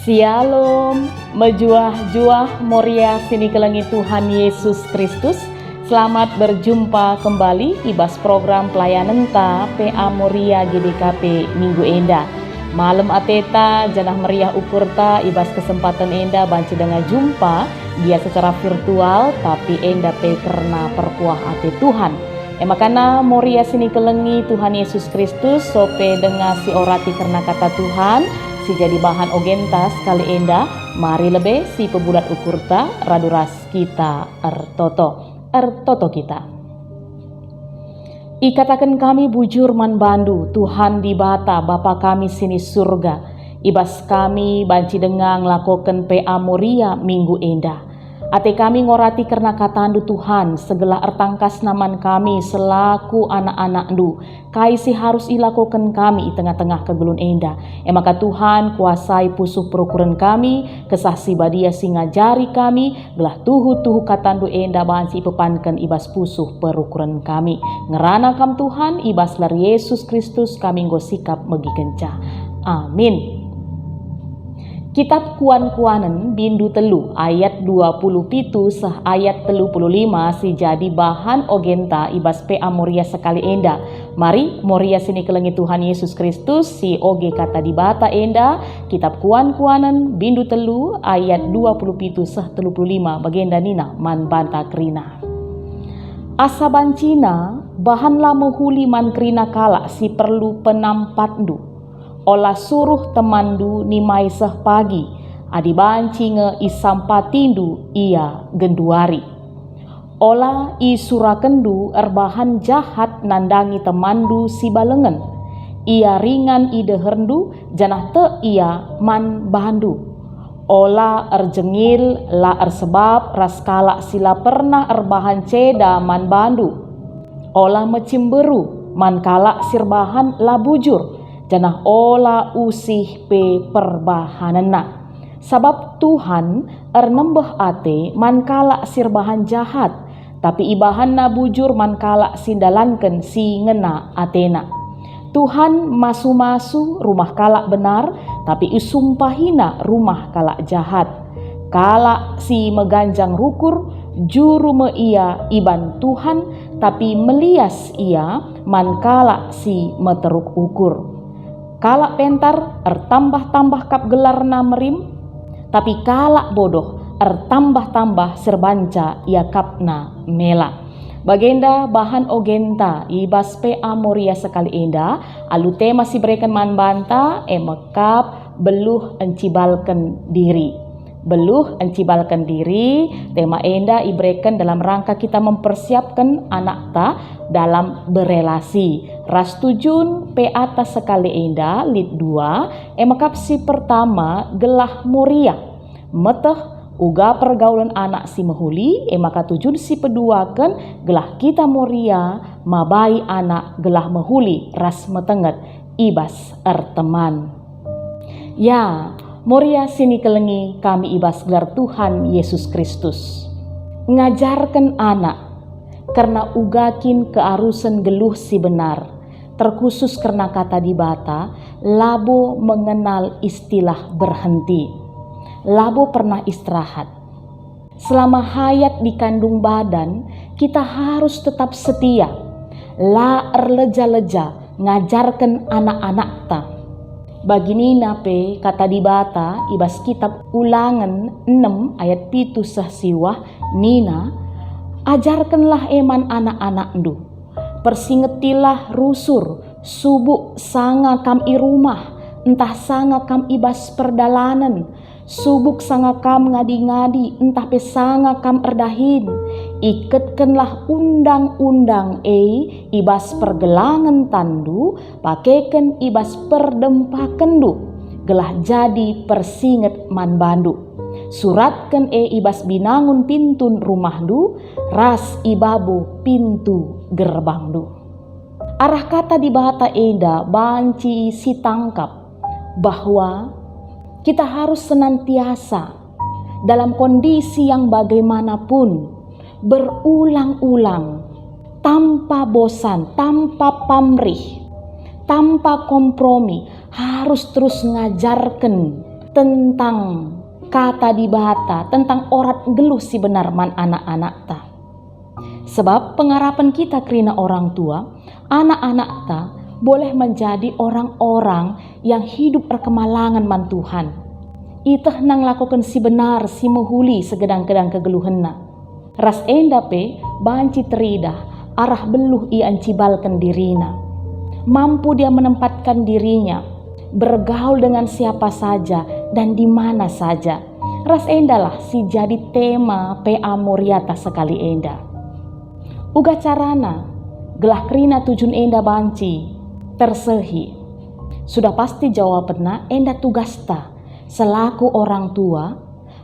Shalom, mejuah-juah Moria sini kelengi Tuhan Yesus Kristus. Selamat berjumpa kembali ibas program pelayanan ta PA Moria GDKP Minggu Enda. Malam ateta janah meriah ukurta ibas kesempatan enda banci dengan jumpa dia secara virtual tapi enda pe karena perkuah ate Tuhan. Makana Moria sini kelengi Tuhan Yesus Kristus sope dengar si orati karena kata Tuhan. Si jadi bahan ogentas kali enda, mari lebe si pebulat ukurta raduras kita ertoto kita. Ikatakan kami bujur man bandu Tuhan di bata Bapa kami sini surga. Ibas kami banci dengang lakoken PA Moria minggu enda. Ate kami ngorati karena katandu Tuhan segala ertangkas naman kami selaku anak-anak du. Kaisi harus ilakukan kami di tengah-tengah kegulun enda. Maka Tuhan kuasai pusuh perukuran kami, kesahsi badia singajari kami, gelah tuhu katandu enda bansi pepankan ibas pusuh perukuran kami. Ngerana kam Tuhan ibas lar Yesus Kristus kami ngosikap megi kenca. Amin. Kitab Kuan-Kuanen bindu telu ayat 27 sah ayat 35 si jadi bahan ogenta ibas PA Moria sekali enda. Mari Moria sini kelengi Tuhan Yesus Kristus si oge kata di bata enda. Kitab Kuan-Kuanen bindu telu ayat 27 sah 35 bagenda nina man banta krina. Asa bancina bahan lama huli man krina kala si perlu penampat olah suruh temandu nimai seh pagi, adi banci nge isampatindu ia genduari. Olah isurakendu erbahan jahat nandangi temandu si balengen. Ia ringan ide herndu janah te ia man bahandu. Olah erjengil la ersebab raskala sila pernah erbahan ceda man bandu. Olah mecimberu man kala sirbahan la bujur. Janah ola usih pe perbahanana. Sabab Tuhan ernembeh ate mankala sirbahan jahat, tapi ibahan na bujur mankala sindalanken si ngena atena. Tuhan masu-masu rumah kala benar, tapi isumpahina rumah kala jahat. Kala si meganjang rukur, juru me ia iban Tuhan, tapi melias ia mankala si meteruk ukur. Kalak pentar ertambah-tambah kap gelar na merim, tapi kalak bodoh ertambah-tambah serbanca ia kapna mela. Bagenda bahan ogenta ibas PA Moria sekali enda, alute masih berikan man banta mekap beluh encibalkan diri. Beluh encibalkan diri, tema enda ibrekan dalam rangka kita mempersiapkan anak ta dalam berelasi. Rastujun pe atas sekali enda lid 2 emakap si pertama gelah Moria. Meteh uga pergaulan anak si mehuli emaka tujun si peduakan gelah kita Moria mabai anak gelah mehuli ras metenget ibas erteman. Ya, Moria sini kelengi kami ibas gelar Tuhan Yesus Kristus. Ngajarkan anak karena ugakin kearusan geluh si benar. Terkhusus karena kata di bata, labo mengenal istilah berhenti. Labo pernah istirahat. Selama hayat di kandung badan, kita harus tetap setia. La erleja-leja ngajarkan anak-anak ta. Bagi Nina pe kata di bata ibas kitab Ulangan 6 ayat 7 sah siwah Nina, ajarkanlah eman anak-anak ndu. Persingetilah rusur subuk sanga kam i rumah, entah sanga kam ibas perdalanan, subuk sanga kam ngadi-ngadi, entah pe sanga kam erdahin. Iketkanlah undang-undang ibas pergelangan tandu, pakaikan ibas perdempakendu, gelah jadi persinget man bandu. Suratkan ibas binangun pintun rumahdu, ras ibabu pintu gerbangdu. Arah kata di bahata eda banci si tangkap bahwa kita harus senantiasa dalam kondisi yang bagaimanapun berulang-ulang tanpa bosan, tanpa pamrih, tanpa kompromi harus terus ngajarkan tentang kata di bata, tentang orat geluh si benar man anak-anak ta. Sebab pengarapan kita kerina orang tua, anak-anak ta boleh menjadi orang-orang yang hidup berkemalangan man Tuhan. Itah nang lakukan si benar, si mehuli segedang-gedang kegeluhenna. Ras enda pe banci teridah, arah beluh ia ancibalkan dirina. Mampu dia menempatkan dirinya, bergaul dengan siapa saja dan di mana saja. Ras endalah si jadi tema PA Moriata sekali enda. Uga carana, gelah kerina tujun enda banci, tersehi. Sudah pasti jawabanna enda tugasta selaku orang tua,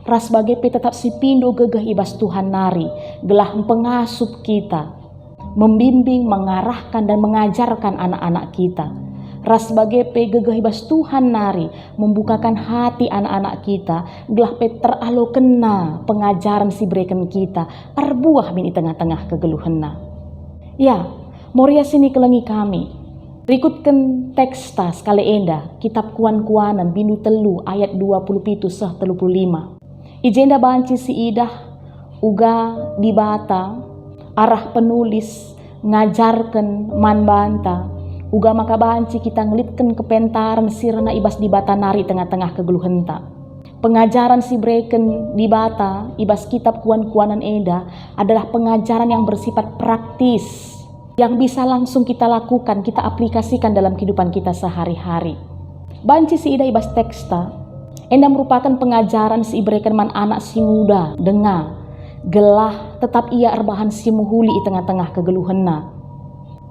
ras bage pe tetap si pindo gegah ibas Tuhan nari, gelah pengasup kita, membimbing, mengarahkan dan mengajarkan anak-anak kita. Ras bage pe gegah ibas Tuhan nari, membukakan hati anak-anak kita, gelah pe teralo kena pengajaran si breken kita, arbuah min di tengah-tengah kegeluhenna. Ya, Moria sini kelengi kami. Berikutkan teks tas kali enda, kitab kuan-kuanan bindu telu ayat 27-35. Ijenda banci si idah, uga dibata, arah penulis, ngajarkan man banta, uga maka banci kita ngelitkan kepentaran sirna ibas dibata nari tengah-tengah kegeluhenta. Pengajaran si breken dibata, ibas kitab kuan-kuanan enda adalah pengajaran yang bersifat praktis, yang bisa langsung kita lakukan, kita aplikasikan dalam kehidupan kita sehari-hari. Banci si ida ibas teksta, enda merupakan pengajaran si ibreken man anak si muda, dengar, gelah tetap ia erbahan si muhuli di tengah-tengah kegeluhenna.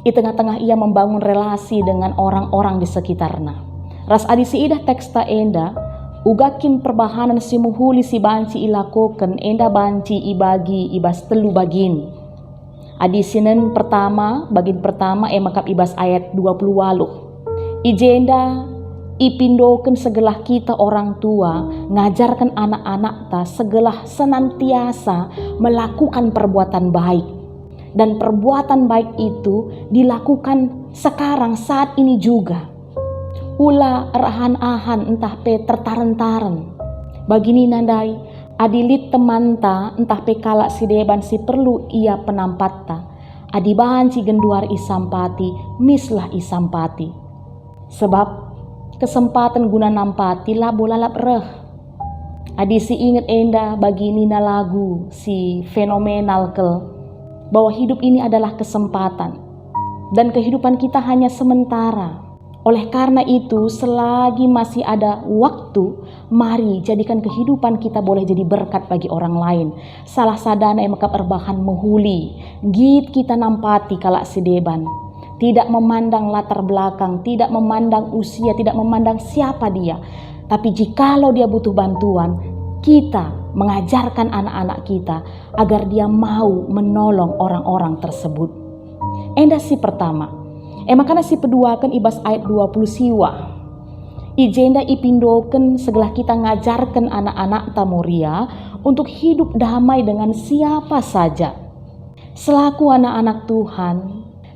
Di tengah-tengah ia membangun relasi dengan orang-orang di sekitarnya. Ras adi si ida teksta enda, ugakin perbahanan si muhuli si banci ilakoken enda banci ibagi ibas telu bagin. Adi sinen pertama, bagin pertama makap ibas ayat 28. Ijenda ipindoken segelah kita orang tua, ngajarkan anak-anak ta segelah senantiasa melakukan perbuatan baik. Dan perbuatan baik itu dilakukan sekarang saat ini juga. Ula erahan-ahan entah pe tertaren-taren. Bagini nandai, adilit temanta entah pe kalak si deban si perlu ia penampatta. Adi banci genduar isampati, mislah isampati. Sebab kesempatan guna nampati labo lalap reh. Adi si inget enda bagi nina lagu si fenomenal kel, bahwa hidup ini adalah kesempatan dan kehidupan kita hanya sementara. Oleh karena itu, selagi masih ada waktu, mari jadikan kehidupan kita boleh jadi berkat bagi orang lain. Salah sadana yang makap erbahan mehuli, git kita nampati kalak sedeban. Tidak memandang latar belakang, tidak memandang usia, tidak memandang siapa dia. Tapi jikalau dia butuh bantuan, kita mengajarkan anak-anak kita agar dia mau menolong orang-orang tersebut. Enda si pertama. Makanya si kedua kan ibas ayat 20 siwa. Ijenda ipindoken segelah kita ngajarkan anak-anak tamuria untuk hidup damai dengan siapa saja. Selaku anak-anak Tuhan,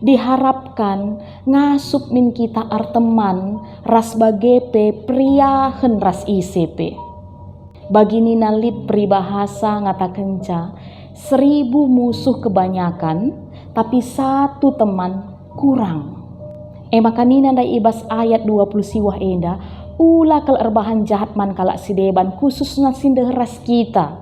diharapkan ngasup min kita arteman ras bagepe priahen ras ICP. Bagini nalit peribahasa ngata kenca, 1000 musuh kebanyakan, tapi 1 teman kurang. Makanina dai ibas ayat 20 siwah enda, ula kal erbahan jahat man kalak si deban khususnya sindeh ras kita.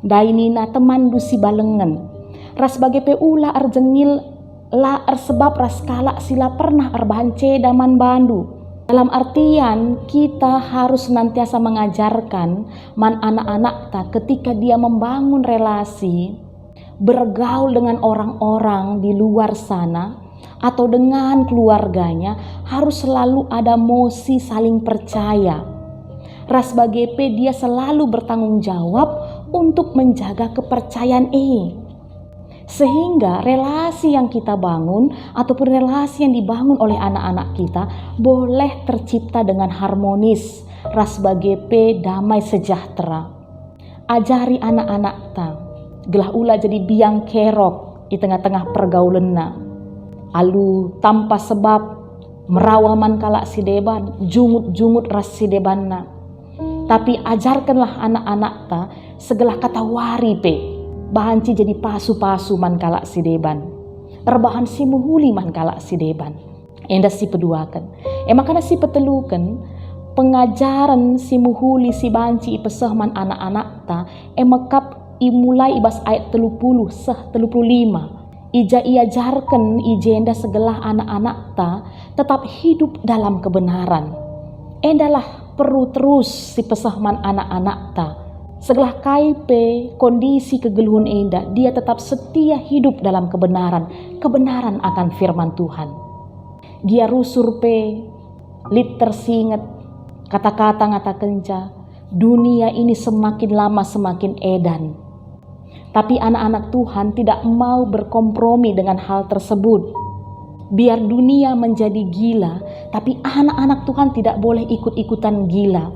Dai nina teman du si balengen. Ras bage pe ula arjengil la ersebab ras kalak sila pernah erbahan cedaman bandu. Dalam artian kita harus senantiasa mengajarkan man anak-anak ta ketika dia membangun relasi, bergaul dengan orang-orang di luar sana atau dengan keluarganya, harus selalu ada mosi saling percaya. Ras bagepe dia selalu bertanggung jawab untuk menjaga kepercayaan sehingga relasi yang kita bangun ataupun relasi yang dibangun oleh anak-anak kita boleh tercipta dengan harmonis, ras bagepe damai sejahtera. Ajari anak-anak ta gelah ula jadi biang kerok di tengah-tengah pergaulenna. Alu tanpa sebab merawaman kalak si deban, jungut-jungut ras si debanna. Tapi ajarkanlah anak-anak ta segala kata wari pe. Bahanci jadi pasu-pasu man kalak si deban. Erbahan si muhuli man kalak si deban. Enda si peduakan. Makana si petelukan pengajaran si muhuli si banci ipeseh man anak-anak ta. Mekap imulai ibas ayat 30 seh 35. Ija iajarkan ijenda segala anak-anak ta tetap hidup dalam kebenaran. Endalah perlu terus si pesahman anak-anak ta. Segala kaipe kondisi kegeluhan enda, dia tetap setia hidup dalam kebenaran. Kebenaran akan firman Tuhan. Dia rusur pe, lit tersinget, kata-kata ngata kenca, dunia ini semakin lama semakin edan. Tapi anak-anak Tuhan tidak mau berkompromi dengan hal tersebut. Biar dunia menjadi gila, tapi anak-anak Tuhan tidak boleh ikut-ikutan gila.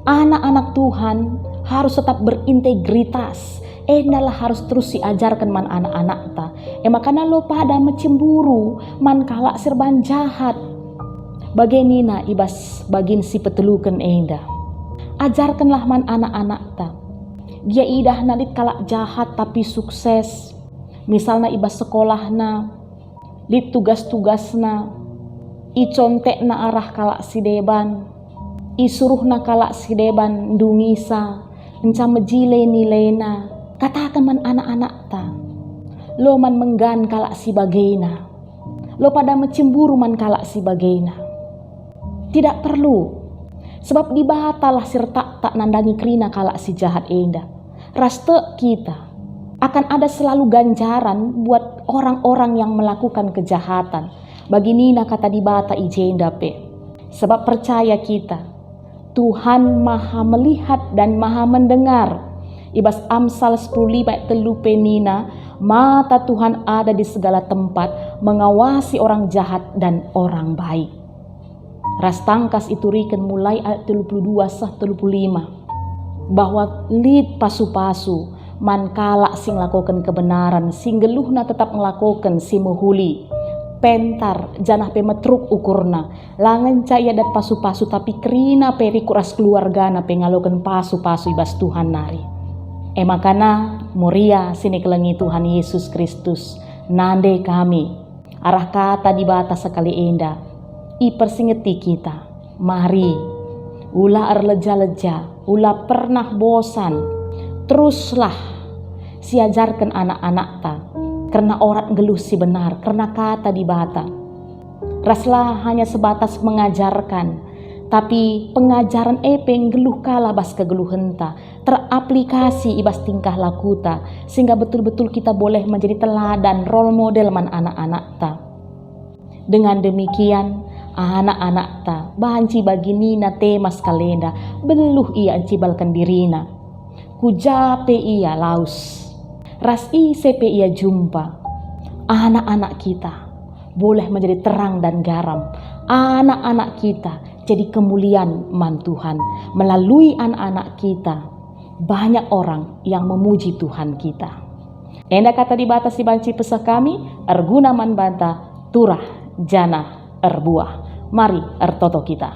Anak-anak Tuhan harus tetap berintegritas. Endalah harus terus diajarkan man anak-anak ta. Makanya lo pada mencemburu, man kalak serban jahat. Bagenina ibas bagin si petelukan enda. Ajarkanlah man anak-anak ta. Dia idah nalit kalak jahat tapi sukses. Misalnya ibas sekolahna, lit tugas-tugasna, icontekna arah kalak si deban, isuruhna kalak si deban ndungisa, enca mejile nilena. Katakan man anak-anak ta, lo man menggan kalak si bagena, lo pada mencemburu man kalak si bagena. Tidak perlu, sebab dibatalah sirta tak nandangi krina kalak si jahat enda. Raste kita akan ada selalu ganjaran buat orang-orang yang melakukan kejahatan. Bagi Nina kata dibata ijenda pe. Sebab percaya kita, Tuhan maha melihat dan maha mendengar. Ibas Amsal 10:5 telupe Nina, mata Tuhan ada di segala tempat, mengawasi orang jahat dan orang baik. Rastangkas itu riken mulai ayat 32-35. Bahwa lid pasu-pasu man kalak sing lakukan kebenaran, sing geluhna tetap ngelakukan si muhuli. Pentar janah pe metruk ukurna, langan caya dat pasu-pasu tapi krina peri kuras keluargana pe ngalokan pasu-pasu ibas Tuhan nari. Makana Moria sini kelengi Tuhan Yesus Kristus nande kami arah kata di batas sekali enda ipersingeti kita. Mari ulah erleja-leja, ulah pernah bosan, teruslah siajarkan anak-anak ta, karena orang geluh si benar, karena kata di bata. Raslah hanya sebatas mengajarkan, tapi pengajaran epeng geluh kalah bas kegeluhan ta, teraplikasi ibas tingkah laku ta, sehingga betul-betul kita boleh menjadi teladan, role model man anak-anak ta. Dengan demikian, anak-anak ta banci bagi Nina temas kalenda beluh ia encibalkan dirina kujape ia laus ras sepe ia jumpa. Anak-anak kita boleh menjadi terang dan garam. Anak-anak kita jadi kemuliaan man Tuhan. Melalui anak-anak kita banyak orang yang memuji Tuhan kita. Enda kata di batas dibanci pesah kami erguna man banta turah jana erbuah. Mari ertoto kita.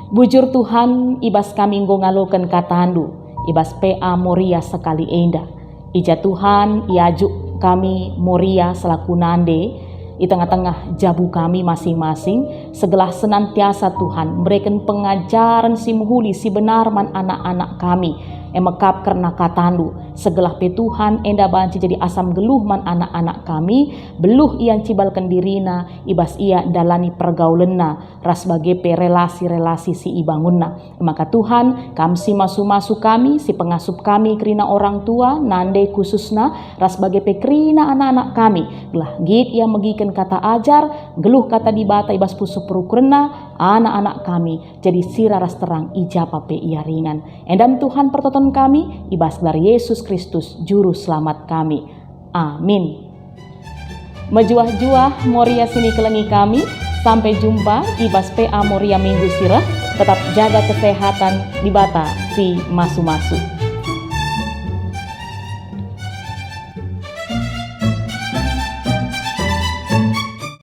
Bujur Tuhan ibas kami ngaloken katandu, ibas PA Moria sekali enda. Ija Tuhan iajuk kami Moria selaku nande di tengah-tengah jabu kami masing-masing. Segelah senantiasa Tuhan berikan pengajaran si muhuli si benar man anak-anak kami. Mekap karena katandu segelah pe Tuhan enda banci jadi asam geluh man anak-anak kami beluh ian cibalkan dirina ibas ia dalani pergaulenna ras bage pe relasi-relasi si ibangunna. Maka Tuhan kamsi masu-masu kami si pengasup kami kerina orang tua nande khususna ras bage pe kerina anak-anak kami gelah git ia megiken kata ajar geluh kata dibata ibas pusu perukurna anak-anak kami jadi sira ras terang ijapa pe ia ringan. Endam Tuhan pertoton kami ibas dari Yesus Kristus juru selamat kami. Amin. Mejuah-juah Moria sini kelengi kami. Sampai jumpa ibas PA Moria minggu sirah. Tetap jaga kesehatan di bata si masu-masu.